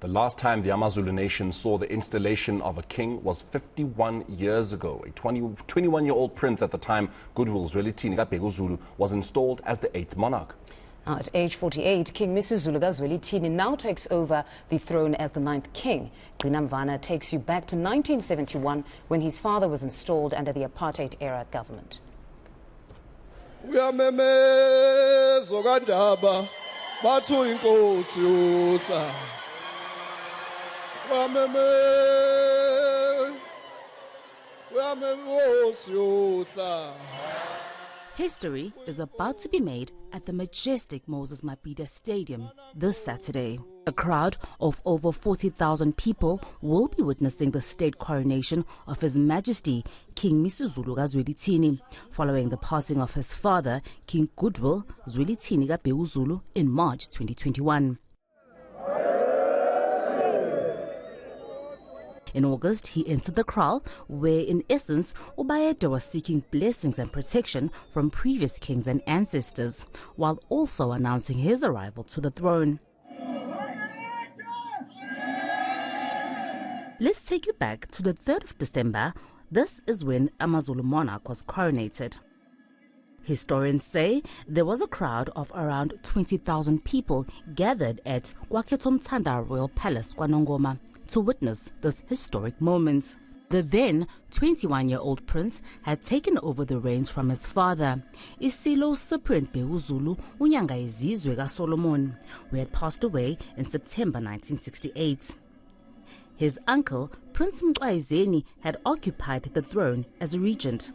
The last time the AmaZulu nation saw the installation of a king was 51 years ago. A 21-year-old prince at the time, Goodwill Zwelithini KaBhekuzulu, was installed as the 8th monarch. At age 48, King Misuzulu KaZwelithini now takes over the throne as the 9th king. Gcina Mvana takes you back to 1971 when his father was installed under the apartheid-era government. History is about to be made at the majestic Moses Mabhida Stadium this Saturday. A crowd of over 40,000 people will be witnessing the state coronation of His Majesty King Misuzulu KaZwelithini, following the passing of his father, King Goodwill Zwelithini KaBhekuzulu, in March 2021. In August, he entered the kraal, where in essence, Ubayeda was seeking blessings and protection from previous kings and ancestors, while also announcing his arrival to the throne. Let's take you back to the 3rd of December. This is when AmaZulu monarch was coronated. Historians say there was a crowd of around 20,000 people gathered at Mtanda Royal Palace, KwaNongoma, to witness this historic moment. The then 21-year-old prince had taken over the reins from his father, Isilo Cyprian Bhekuzulu Unyangayizizwe kaSolomon, who had passed away in September 1968. His uncle, Prince Mqayizeni, had occupied the throne as a regent.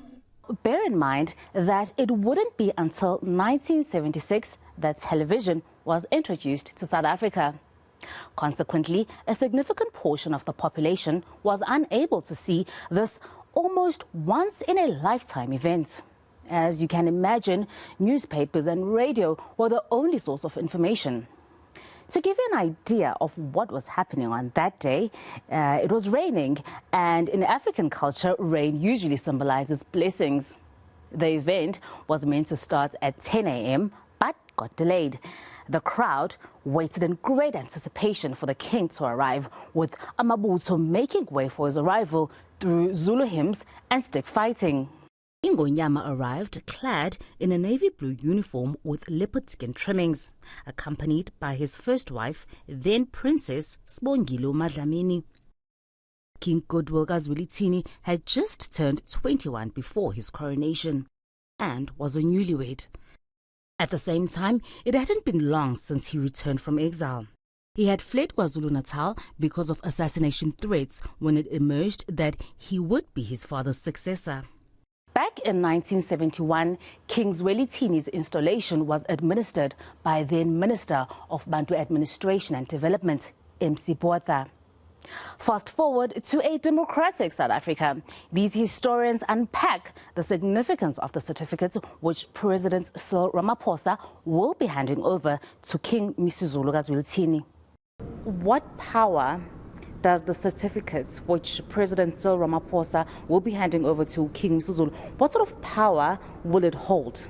Bear in mind that it wouldn't be until 1976 that television was introduced to South Africa. Consequently, a significant portion of the population was unable to see this almost once-in-a-lifetime event. As you can imagine, newspapers and radio were the only source of information. To give you an idea of what was happening on that day, it was raining, and in African culture, rain usually symbolizes blessings. The event was meant to start at 10 a.m. but got delayed. The crowd waited in great anticipation for the king to arrive, with amabutho making way for his arrival through Zulu hymns and stick fighting. Ingonyama arrived clad in a navy blue uniform with leopard skin trimmings, accompanied by his first wife, then Princess Sibongile Madlamini. King Goodwill KaZwelithini had just turned 21 before his coronation and was a newlywed. At the same time, it hadn't been long since he returned from exile. He had fled KwaZulu-Natal because of assassination threats when it emerged that he would be his father's successor. Back in 1971, King Zwelithini's installation was administered by then Minister of Bantu Administration and Development, MC Botha. Fast forward to a democratic South Africa. These historians unpack the significance of the certificates which President Cyril Ramaphosa will be handing over to King Misuzulu KaZwelithini. What power does the certificates which President Cyril Ramaphosa will be handing over to King Misuzulu, what sort of power will it hold?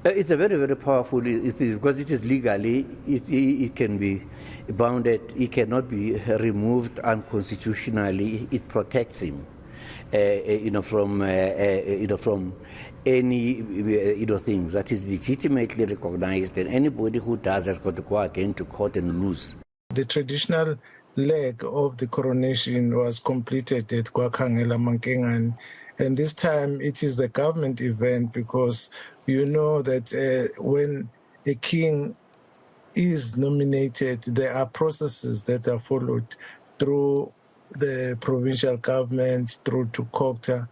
It's a very, very powerful, because it is legally, it can be bounded, it cannot be removed unconstitutionally. It protects him, from any, things that is legitimately recognized, and anybody who does has got to go again to court and lose. The traditional leg of the coronation was completed at Kwakhangela Mankengan, and this time it is a government event, because you know that when a king is nominated, there are processes that are followed through the provincial government, through to COGTA,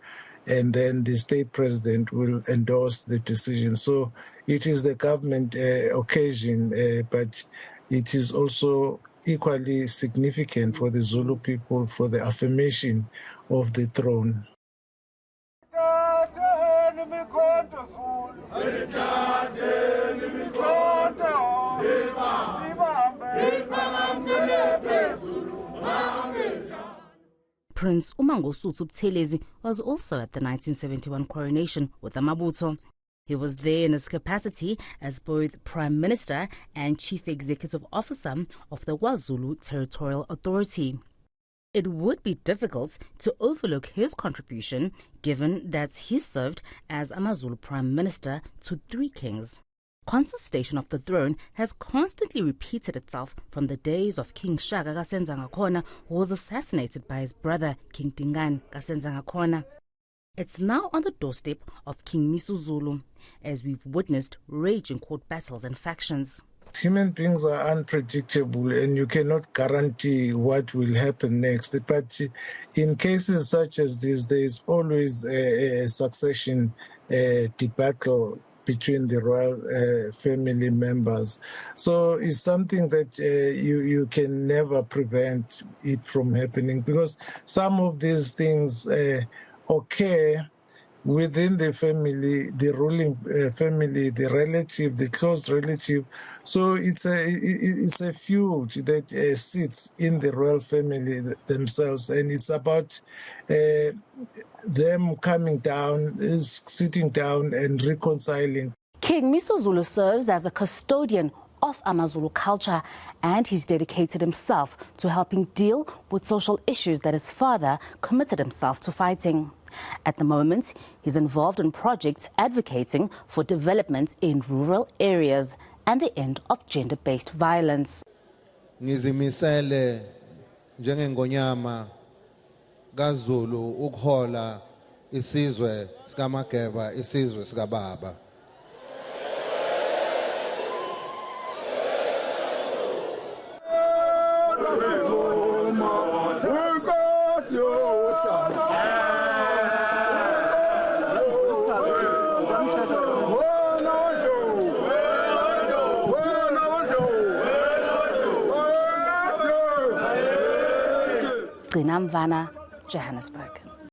and then the state president will endorse the decision. So it is the government occasion, but it is also equally significant for the Zulu people, for the affirmation of the throne. Prince Umangosuthu Buthelezi was also at the 1971 coronation with amabutho. He was there in his capacity as both Prime Minister and Chief Executive Officer of the KwaZulu Territorial Authority. It would be difficult to overlook his contribution given that he served as AmaZulu Prime Minister to 3 kings. Contestation of the throne has constantly repeated itself from the days of King Shaka kaSenzangakhona, who was assassinated by his brother King Dingane kaSenzangakhona. It's now on the doorstep of King Misuzulu, as we've witnessed raging court battles and factions. Human beings are unpredictable and you cannot guarantee what will happen next. But in cases such as this, there is always a succession debacle between the royal family members. So it's something that you can never prevent it from happening, because some of these things occur within the family, the ruling family, the relative, the close relative. So it's a feud that sits in the royal family themselves, and it's about them coming down, sitting down and reconciling. King Misuzulu serves as a custodian of AmaZulu culture, and he's dedicated himself to helping deal with social issues that his father committed himself to fighting. At the moment, he's involved in projects advocating for development in rural areas and the end of gender-based violence. Ngizimisele njengengonyama kaZulu ukuhola isizwe sikaMageba, isizwe sikababa. Gcina Mvana, Johannesburg.